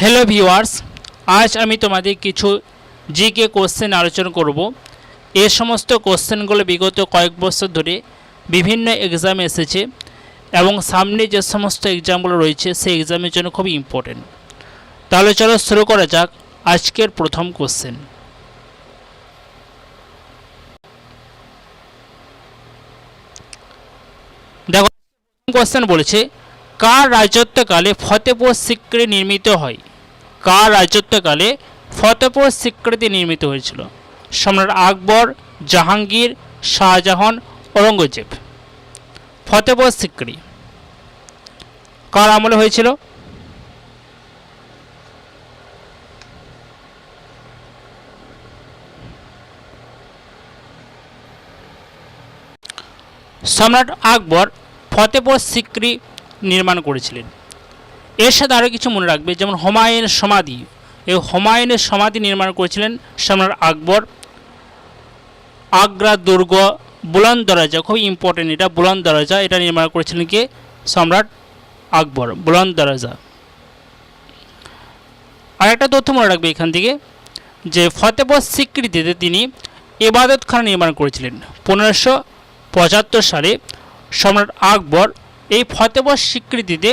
Hello viewers, আজ আমি তোমাদের কিছু জিকে কোশ্চেন আলোচনা করব। এই সমস্ত কোশ্চেনগুলো বিগত কয়েক বছর ধরে বিভিন্ন এক্সামে এসেছে এবং সামনে যে সমস্ত এক্সামগুলো রয়েছে সেই এক্সামের জন্য খুবই ইম্পর্টেন্ট। তাহলে চলো শুরু করা যাক আজকের প্রথম কোশ্চেন। দেখো, কোশ্চেন বলেছে কার রাজত্বকালে ফতেপুর সিক্রি নির্মিত হয়? কার রাজত্বকালে ফতেপুর সিক্রিটি নির্মিত হয়েছিল? সম্রাট আকবর, জাহাঙ্গীর, শাহজাহান, ঔরঙ্গজেব। ফতেপুর সিক্রি কার আমলে হয়েছিল? সম্রাট আকবর ফতেপুর সিক্রি নির্মাণ করেছিলেন। এর সাথে আরও কিছু মনে রাখবে, যেমন হুমায়ুনের সমাধি, এই হুমায়ুনের সমাধি নির্মাণ করেছিলেন সম্রাট আকবর। আগ্রা দুর্গ, বুলন্দ দরজা, খুব ইম্পর্টেন্ট এটা, বুলন্দ দরজা এটা নির্মাণ করেছিলেন কে? সম্রাট আকবর, বুলন্দ দরজা। আর একটা তথ্য মনে রাখবে এখান থেকে, যে ফতেপুর সিক্রিতে তিনি ইবাদতখানা নির্মাণ করেছিলেন। 1575 সালে সম্রাট আকবর এই ফতেপুর সিক্রিতে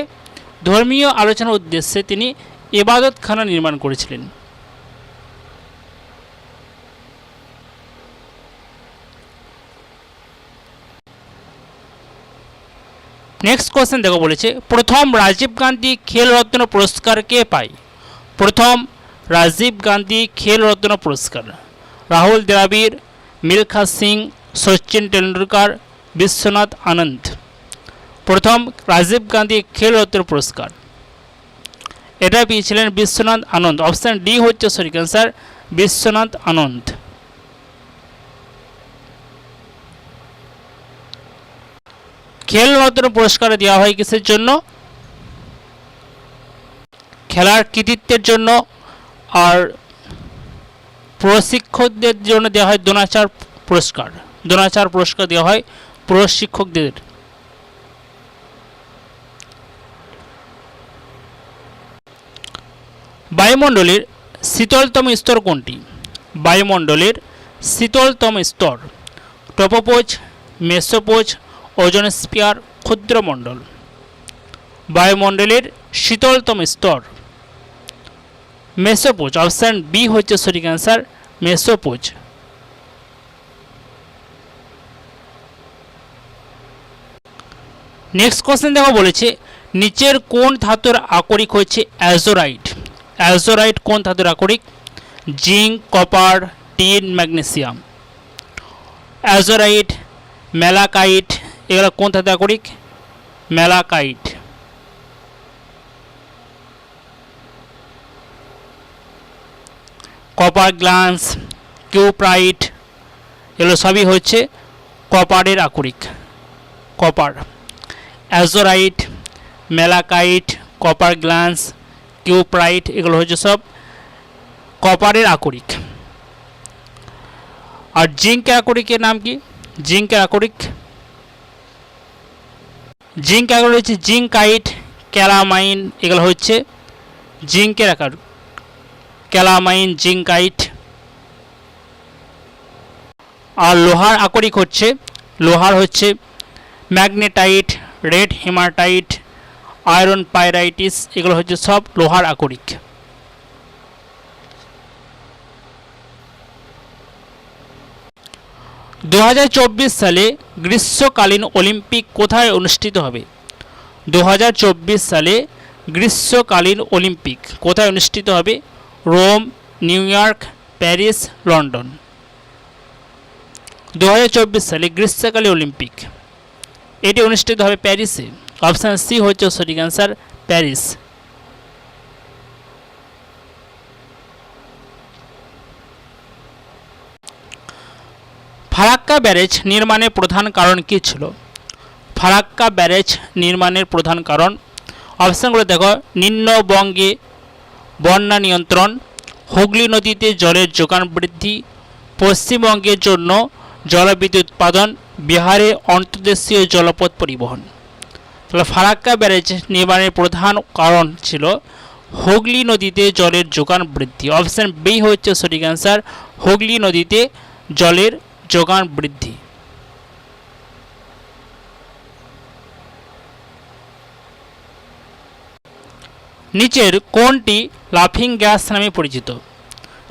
ধর্মীয় আলোচনার উদ্দেশ্যে তিনি ইবাদতখানা নির্মাণ করেছিলেন। নেক্সট কোশ্চেন দেখো, বলেছে প্রথম রাজীব গান্ধী খেল রত্ন পুরস্কার কে পায়? প্রথম রাজীব গান্ধী খেল রত্ন পুরস্কার রাহুল দ্রাবিড়, মিলখা সিং, সচিন তেন্ডুলকর, বিশ্বনাথ আনন্দ। প্রথম রাজীব গান্ধী খেল রত্ন পুরস্কার এটা পেয়েছিলেন বিশ্বনাথ আনন্দ। অপশান ডি হচ্ছে সঠিক অ্যান্সার, বিশ্বনাথ আনন্দ। খেল রত্ন পুরস্কার দেওয়া হয় কিসের জন্য? খেলার কৃতিত্বের জন্য, আর প্রশিক্ষকদের জন্য দেওয়া হয় দ্রোণাচার্য পুরস্কার। দ্রোণাচার্য পুরস্কার দেওয়া হয় প্রশিক্ষকদের। বায়ুমণ্ডলের শীতলতম স্তর কোনটি? বায়ুমণ্ডলের শীতলতম স্তর ট্রপোপোজ, মেসোপোজ, ওজোনস্ফিয়ার, ক্ষুদ্রমণ্ডল। বায়ুমণ্ডলের শীতলতম স্তর মেসোপোজ। অপশান বি হচ্ছে সঠিক অ্যান্সার, মেসোপোজ। নেক্সট কোশ্চেন দেখো, বলেছে নিচের কোন ধাতুর আকরিক হচ্ছে অ্যাজোরাইট? অ্যাজোরাইট কোন ধাতুর আকরিক? Zinc, copper, tin, magnesium. Azurite, malachite, এগুলো কোন ধাতুর আকরিক? ম্যালাকাইট। কপার গ্লান্স, কিউপ্রাইট, এগুলো সবই হচ্ছে কপারের আকরিক। কপার। অ্যাজোরাইট, ম্যালাকাইট, কপার গ্লান্স, কিউপ্রাইট, এগুলো হচ্ছে সব কপারের আকরিক। আর জিঙ্কের আকরিকের নাম কি? জিঙ্কের আকরিক, জিঙ্ক আকরিক হচ্ছে জিঙ্কাইট, ক্যালামাইন, এগুলো হচ্ছে জিঙ্কের আকরিক। ক্যালামাইন, জিঙ্কাইট। আর লোহার আকরিক হচ্ছে, লোহার হচ্ছে magnetite, red hematite, iron pyrites, এগুলো হচ্ছে সব লোহার আকরিক। দু সালে গ্রীষ্মকালীন অলিম্পিক কোথায় অনুষ্ঠিত হবে? 2024 সালে গ্রীষ্মকালীন অলিম্পিক কোথায় অনুষ্ঠিত হবে? Rome, New York, Paris, London. 2024 সালে গ্রীষ্মকালীন অলিম্পিক এটি অনুষ্ঠিত হবে প্যারিসে। অপশান সি হচ্ছে সঠিক অ্যান্সার, প্যারিস। ফারাক্কা ব্যারেজ নির্মাণের প্রধান কারণ কী ছিল? ফারাক্কা ব্যারেজ নির্মাণের প্রধান কারণ, অপশানগুলো দেখো, নিম্নবঙ্গে বন্যা নিয়ন্ত্রণ, হুগলি নদীতে জলের যোগান বৃদ্ধি, পশ্চিমবঙ্গের জন্য জলবিদ্যুৎ উৎপাদন, বিহারে অন্তর্দেশীয় জলপথ পরিবহন। তাহলে ফারাক্কা ব্যারেজ নির্মাণের প্রধান কারণ ছিল হুগলি নদীতে জলের যোগান বৃদ্ধি। অপশন বি হচ্ছে সঠিক অ্যান্সার, হুগলি নদীতে জলের যোগান বৃদ্ধি। নিচের কোনটি লাফিং গ্যাস নামে পরিচিত?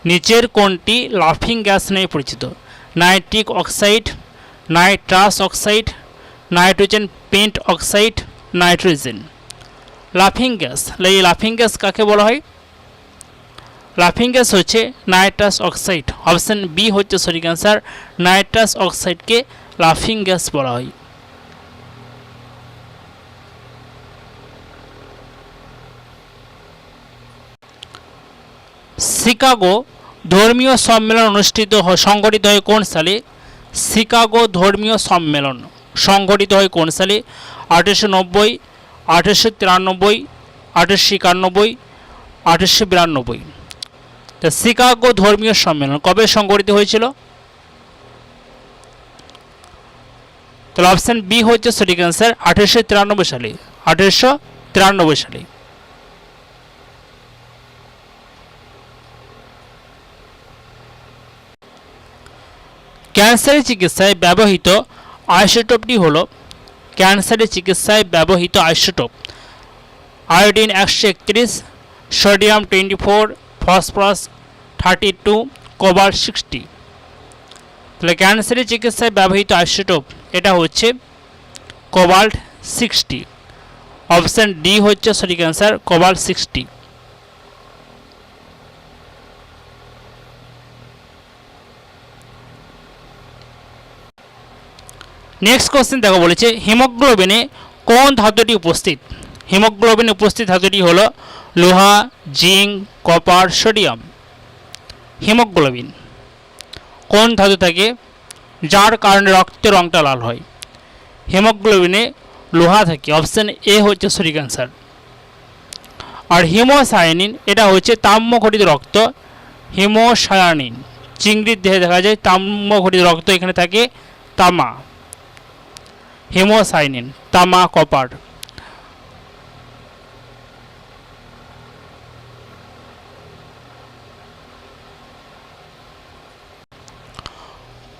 নিচের কোনটি লাফিং গ্যাস নামে পরিচিত? Nitric oxide, nitrous oxide, nitrogen pentoxide, nitrogen. লাফিং গ্যাস, এই লাফিং গ্যাস কাকে বলা হয়? লাফিং গ্যাস হচ্ছে নাইট্রাস অক্সাইড। অপশন বি হচ্ছে সঠিক অ্যান্সার, নাইট্রাস অক্সাইডকে লাফিং গ্যাস বলা হয়। শিকাগো ধর্মীয় সম্মেলন সংগঠিত হয় কোন সালে? শিকাগো ধর্মীয় সম্মেলন সংগঠিত হয় কোন সালে? 1890, 1893, 1891, 1892। তো শিকাগো ধর্মীয় সম্মেলন কবে সংগঠিত হয়েছিল? তাহলে অপশন বি হচ্ছে সঠিক অ্যান্সার, 1893 সালে। 1893 সালে। ক্যান্সারের চিকিৎসায় ব্যবহৃত আইসোটোপটি হলো, ক্যান্সারের চিকিৎসায় ব্যবহৃত isotope iodine 131, sodium 24, phosphorus 32, cobalt 60। তাহলে ক্যান্সারের চিকিৎসায় ব্যবহৃত আইসোটোপ এটা হচ্ছে কোবাল্ট 60। অপশন ডি হচ্ছে সঠিক অ্যান্সার, কোবাল্ট 60। নেক্সট কোশ্চেন দেখো বলেছে হিমোগ্লোবিনে কোন ধাতুটি উপস্থিত? হিমোগ্লোবিনে উপস্থিত ধাতুটি হলো লোহা, জিঙ্ক, কপার, সোডিয়াম। হিমোগ্লোবিন কোন ধাতু থাকে যার কারণে রক্তের রঙটা লাল হয়? হিমোগ্লোবিনে লোহা থাকে। অপশন এ হচ্ছে সঠিক অ্যান্সার। আর হিমোসায়ানিন এটা হচ্ছে তাম্র ঘটিত রক্ত। হিমোসায়ানিন চিংড়ির দেহে দেখা যায় তাম্র ঘটিত রক্ত, এখানে থাকে তামা। হিমোসায়ানিন তামা, কপার।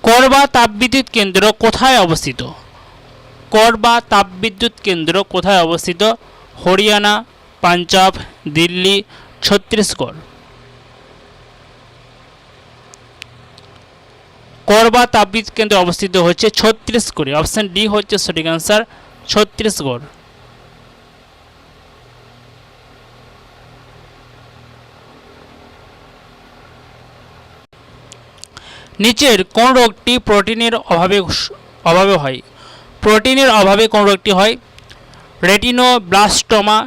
করবা তাপবিদ্যুৎ কেন্দ্র কোথায় অবস্থিত? করবা তাপবিদ্যুৎ কেন্দ্র কোথায় অবস্থিত? হরিয়ানা, পাঞ্জাব, দিল্লি, ছত্তিশগড়। করবা তাপবিদ্যুৎ কেন্দ্র অবস্থিত হচ্ছে ছত্তিশগড়ে। অপশন ডি হচ্ছে সঠিক অ্যান্সার, ছত্তিশগড়। নিচের কোন রোগটি প্রোটিনের অভাবে হয়? প্রোটিনের অভাবে কোন রোগটি হয়? Retinoblastoma,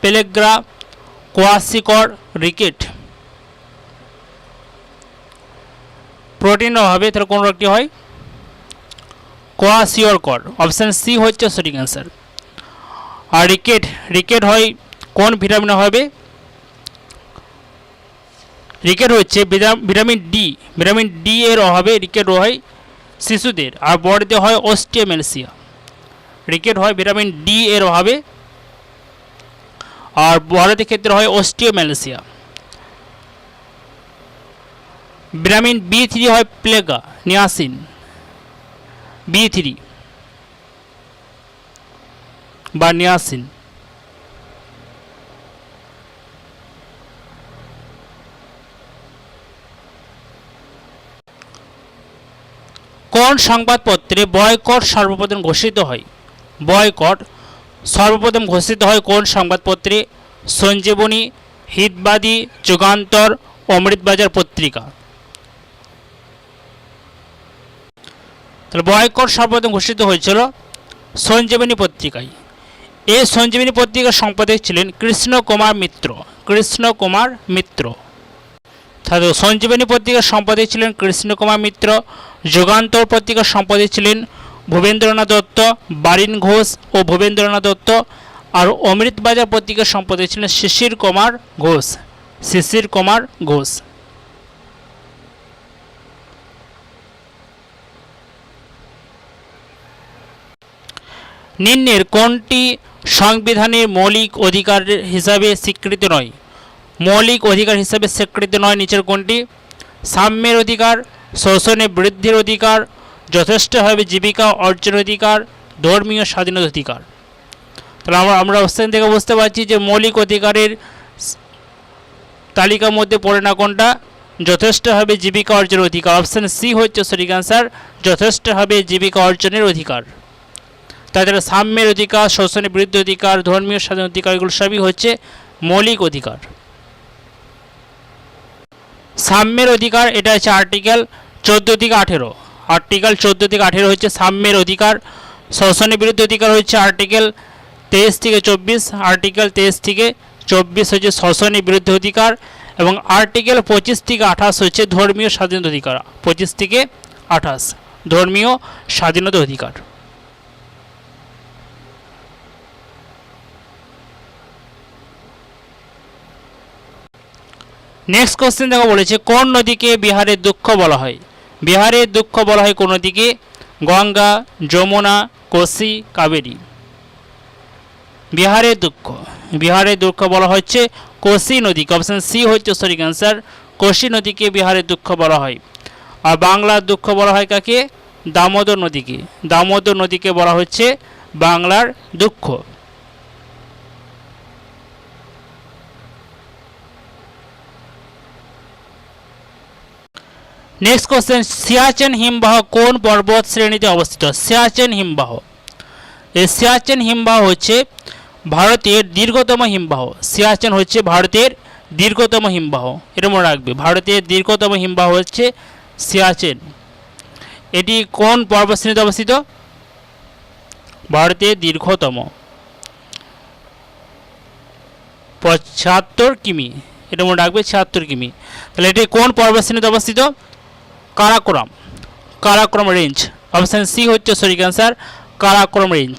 pellagra, kwashiorkor, ricket. প্রোটিনের অভাবে তাহলে কোন রোগটি হয়? কোয়াসিওরকর। অপশন সি হচ্ছে সঠিক অ্যান্সার। আর রিকেট হয় কোন ভিটামিনের অভাবে? রিকেট হচ্ছে ভিটামিন ডি। ভিটামিন ডি এর অভাবে রিকেট হয় শিশুদের, আর বড়দের হয় অস্টিওমেলাসিয়া। রিকেট হয় ভিটামিন ডি এর অভাবে, আর বড়দের ক্ষেত্রে হয় অস্টিওমেলাসিয়া। ভিটামিন B3 হয় প্লেগা নিয়াসিন, B3 বা নিয়াসিন। কোন সংবাদপত্রে বয়কট সর্বপ্রথম ঘোষিত হয়? বয়কট সর্বপ্রথম ঘোষিত হয় কোন সংবাদপত্রে? সঞ্জীবনী, হিতবাদী, যুগান্তর, অমৃতবাজার পত্রিকা। তাহলে বয়কট সর্বপ্রথম ঘোষিত হয়েছিল সঞ্জীবনী পত্রিকায়। এই সঞ্জীবনী পত্রিকার সম্পাদক ছিলেন কৃষ্ণ কুমার মিত্র। কৃষ্ণ কুমার মিত্র। তাহলে সঞ্জীবনী পত্রিকার সম্পাদক ছিলেন কৃষ্ণ কুমার মিত্র। যুগান্তর পত্রিকার সম্পাদক ছিলেন ভূপেন্দ্রনাথ দত্ত, বারিন ঘোষ ও ভূপেন্দ্রনাথ দত্ত। আর অমৃতবাজার পত্রিকার সম্পাদক ছিলেন শিশির কুমার ঘোষ। শিশির কুমার ঘোষ। নিম্নের কোনটি সংবিধানের মৌলিক অধিকার হিসাবে স্বীকৃত নয়? মৌলিক অধিকার হিসাবে স্বীকৃত নয় নিচের কোনটি? সাম্যের অধিকার, শোষণে বৃদ্ধির অধিকার, যথেষ্টভাবে জীবিকা অর্জনের অধিকার, ধর্মীয় স্বাধীনতার অধিকার। তাহলে আমরা অপশন থেকে বুঝতে পারছি যে মৌলিক অধিকারের তালিকার মধ্যে পড়ে না কোনটা? যথেষ্টভাবে জীবিকা অর্জনের অধিকার। অপশন সি হচ্ছে সঠিক অ্যান্সার, যথেষ্টভাবে জীবিকা অর্জনের অধিকার। তাছাড়া সাম্যের অধিকার, শোষণের বিরুদ্ধে অধিকার, ধর্মীয় স্বাধীনতার অধিকার, এগুলো সবই হচ্ছে মৌলিক অধিকার। সাম্যের অধিকার এটা হচ্ছে আর্টিকেল 14 থেকে 18। আর্টিকেল 14 থেকে 18 হচ্ছে সাম্যের অধিকার। শোষণের বিরুদ্ধে অধিকার হচ্ছে আর্টিকেল 23 থেকে 24। আর্টিকেল 23 থেকে 24 হচ্ছে শোষণের বিরুদ্ধে অধিকার, এবং আর্টিকেল 25 থেকে 28 হচ্ছে ধর্মীয় স্বাধীনতা অধিকার। 25 থেকে 28 ধর্মীয় স্বাধীনতা অধিকার। নেক্সট কোশ্চেন দেখো বলেছে কোন নদীকে বিহারের দুঃখ বলা হয়? বিহারের দুঃখ বলা হয় কোন নদীকে? গঙ্গা, যমুনা, কোসি, কাবেরী। বিহারের দুঃখ বলা হচ্ছে কোসি নদীকে। অপশন সি হচ্ছে সঠিক অ্যান্সার, কোসি নদীকে বিহারের দুঃখ বলা হয়। আর বাংলার দুঃখ বলা হয় কাকে? দামোদর নদীকে। দামোদর নদীকে বলা হচ্ছে বাংলার দুঃখ। নেক্সট কোশ্চেন, সিয়াচেন হিমবাহ কোন পর্বত শ্রেণীতে অবস্থিত? সিয়াচেন হিমবাহ, এই সিয়াচেন হিমবাহ হচ্ছে ভারতের দীর্ঘতম হিমবাহ। সিয়াচেন হচ্ছে ভারতের দীর্ঘতম হিমবাহ, এটা মনে রাখবে। ভারতের দীর্ঘতম হিমবাহ হচ্ছে সিয়াচেন। এটি কোন পর্বতশ্রেণীতে অবস্থিত? ভারতের দীর্ঘতম ৭৫ কিমি, এটা মনে রাখবে ৭৬ কিমি। তাহলে এটি কোন পর্বতশ্রেণীতে অবস্থিত? Karakoram, Karakoram range. Option C হচ্ছে সঠিক অ্যান্সার, কারাকোরাম রেঞ্জ।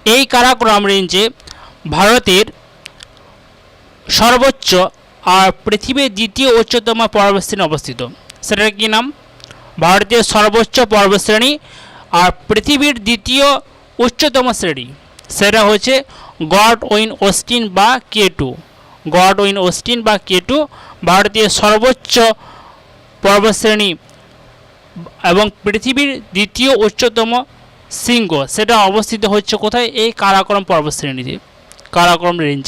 এই কারাকোরাম রেঞ্জে ভারতের সর্বোচ্চ আর পৃথিবীর দ্বিতীয় উচ্চতম পর্বতশ্রেণী অবস্থিত। সেটার কি নাম? ভারতের সর্বোচ্চ পর্বতশ্রেণী আর পৃথিবীর দ্বিতীয় উচ্চতম শ্রেণী, সেটা হচ্ছে গডউইন অস্টিন বা K2। গডউইন অস্টিন বা K2 ভারতীয় সর্বোচ্চ পর্বতশ্রেণী এবং পৃথিবীর দ্বিতীয় উচ্চতম শৃঙ্গ, সেটা অবস্থিত হচ্ছে কোথায়? এই কারাকোরাম পর্বতশ্রেণীতে, কারাকোরাম রেঞ্জ।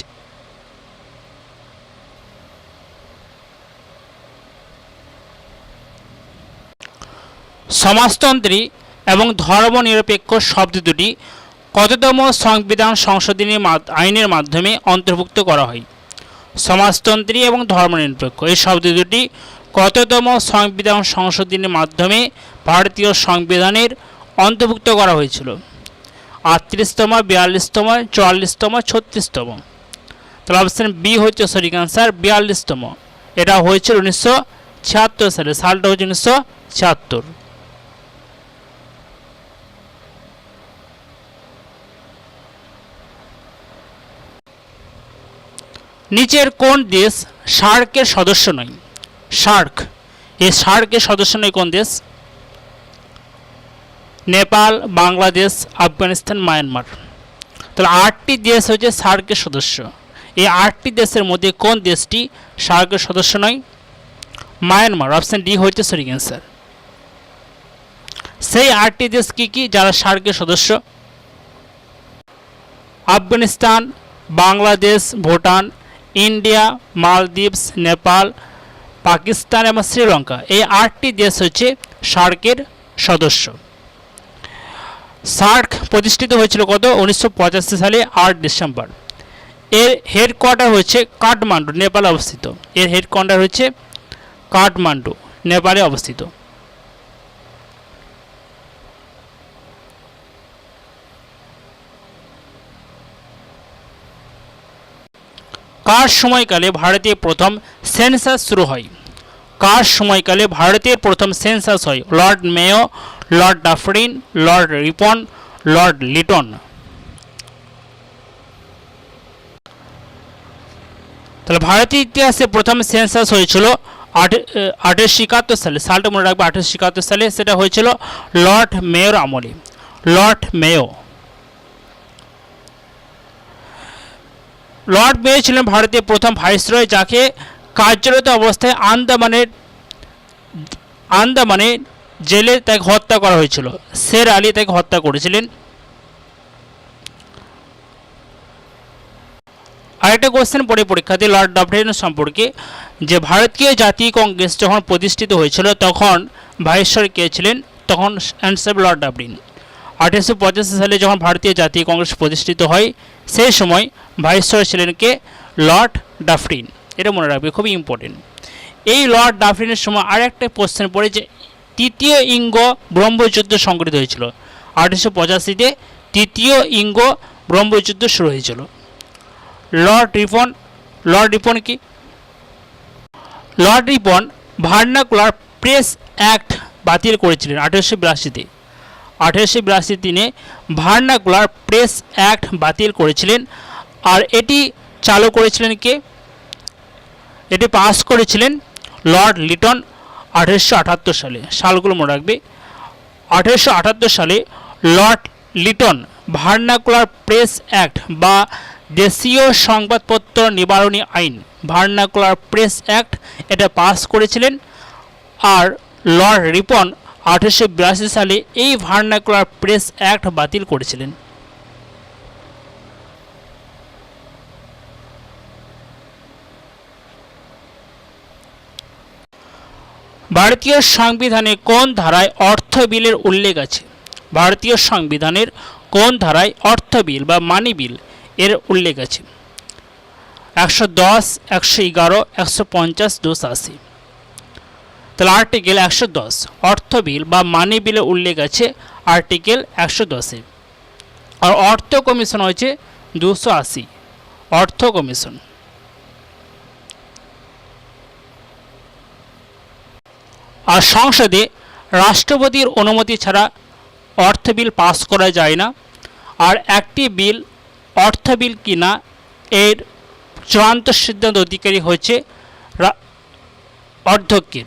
সমাজতন্ত্রী এবং ধর্মনিরপেক্ষ শব্দ দুটি কততম সংবিধান সংশোধনী আইনের মাধ্যমে অন্তর্ভুক্ত করা হয়? সমাজতন্ত্রী এবং ধর্মনিরপেক্ষ এই শব্দ দুটি কততম সংবিধান সংশোধনীর মাধ্যমে ভারতীয় সংবিধানের অন্তর্ভুক্ত করা হয়েছিল? ৩৮তম, ৪২তম, ৪৪তম, ৩৬তম। তাহলে অপশন বি হচ্ছে সঠিক অ্যান্সার, ৪২তম। এটা হয়েছিল ১৯৭৬ সালে, সালটা হচ্ছে ১৯৭৬। নিচের কোন দেশ সার্কের সদস্য নয়? সার্ক, এই সার্কের সদস্য নয় কোন দেশ? নেপাল, বাংলাদেশ, আফগানিস্তান, মায়ানমার। তাহলে ৮টি দেশ হচ্ছে সার্কের সদস্য। এই ৮টি দেশের মধ্যে কোন দেশটি সার্কের সদস্য নয়? মায়ানমার। অপশন ডি হচ্ছে সঠিক অ্যান্সার। সেই ৮টি দেশ কি কি যারা সার্কের সদস্য? আফগানিস্তান, বাংলাদেশ, ভুটান, ইন্ডিয়া, মালদ্বীপস, নেপাল, পাকিস্তান এবং শ্রীলঙ্কা। এই ৮টি দেশ হচ্ছে সার্কের সদস্য। সার্ক প্রতিষ্ঠিত হয়েছিল কত? ১৯৮৫ সালে ৮ ডিসেম্বর। এর হেডকোয়ার্টার হচ্ছে কাঠমান্ডু, নেপালে অবস্থিত। এর হেডকোয়ার্টার হচ্ছে কাঠমান্ডু, নেপালে অবস্থিত। কার সময়কালে ভারতের প্রথম সেন্সাস শুরু হয়? কার সময়কালে ভারতের প্রথম সেন্সাস হয়? Lord Mayo, Lord Dufferin, Lord Ripon, Lord Liton. তাহলে ভারতের ইতিহাসে প্রথম সেন্সাস হয়েছিল 1871 সালে, সালটা মনে রাখবে 1871 সালে, সেটা হয়েছিল লর্ড মেয়র আমলে। লর্ড মেয়ো ছিলেন ভারতের প্রথম ভাইসরয়, যাকে কার্যরত অবস্থায় আন্দামানে জেলে তাকে হত্যা করা হয়েছিল। শের আলী তাকে হত্যা করেছিলেন। আরেকটা কোশ্চেন পড়ে পরীক্ষাতে লর্ড ডাফরিন সম্পর্কে, যে ভারতীয় জাতীয় কংগ্রেস যখন প্রতিষ্ঠিত হয়েছিল তখন ভাইসরয় কে ছিলেন? তখন অ্যান্সার লর্ড ডাফরিন। 1885 সালে যখন ভারতীয় জাতীয় কংগ্রেস প্রতিষ্ঠিত হয় সেই সময় ভাইসরয় ছিলেন কে? Lord Dufferin. এটা মনে রাখবে, খুবই ইম্পর্টেন্ট। এই লর্ড ডাফরিনের সময় আর একটা কোশ্চেন পড়ে যে তৃতীয় ইঙ্গ ব্রহ্মযুদ্ধ সংঘটিত হয়েছিল। 1885-তে তৃতীয় ইঙ্গ ব্রহ্মযুদ্ধ শুরু হয়েছিল। লর্ড রিপন কি? Lord Ripon vernacular press act বাতিল করেছিলেন 1882-তে। 1882 তিনি ভার্নাকুলার প্রেস অ্যাক্ট বাতিল করেছিলেন। আর এটি চালু করেছিলেন কে? এটি পাস করেছিলেন লর্ড লিটন 1878 সালে। সালগুলো মনে রাখবে। 1878 সালে Lord Liton vernacular press act বা দেশীয় সংবাদপত্র নিবারণী আইন, ভার্নাকুলার প্রেস অ্যাক্ট, এটা পাস করেছিলেন। আর লর্ড রিপন 1882 সালে এই ভার্নাকুলার প্রেস অ্যাক্ট বাতিল করেছিলেন। ভারতীয় সংবিধানে কোন ধারায় অর্থ বিলের উল্লেখ আছে? ভারতীয় সংবিধানের কোন ধারায় অর্থ বিল বা মানি বিল এর উল্লেখ আছে? 110, 111, 150, 280। তাহলে আর্টিকেল 110 অর্থ বিল বা মানি বিলের উল্লেখ আছে আর্টিকেল 110-এ। আর অর্থ কমিশন হয়েছে 280, অর্থ কমিশন। আর সংসদে রাষ্ট্রপতির অনুমতি ছাড়া অর্থ বিল পাস করা যায় না। আর একটি বিল অর্থ বিল কিনা এর চূড়ান্ত সিদ্ধান্ত অধিকারী হচ্ছে অধ্যক্ষের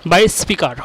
বা স্পিকার।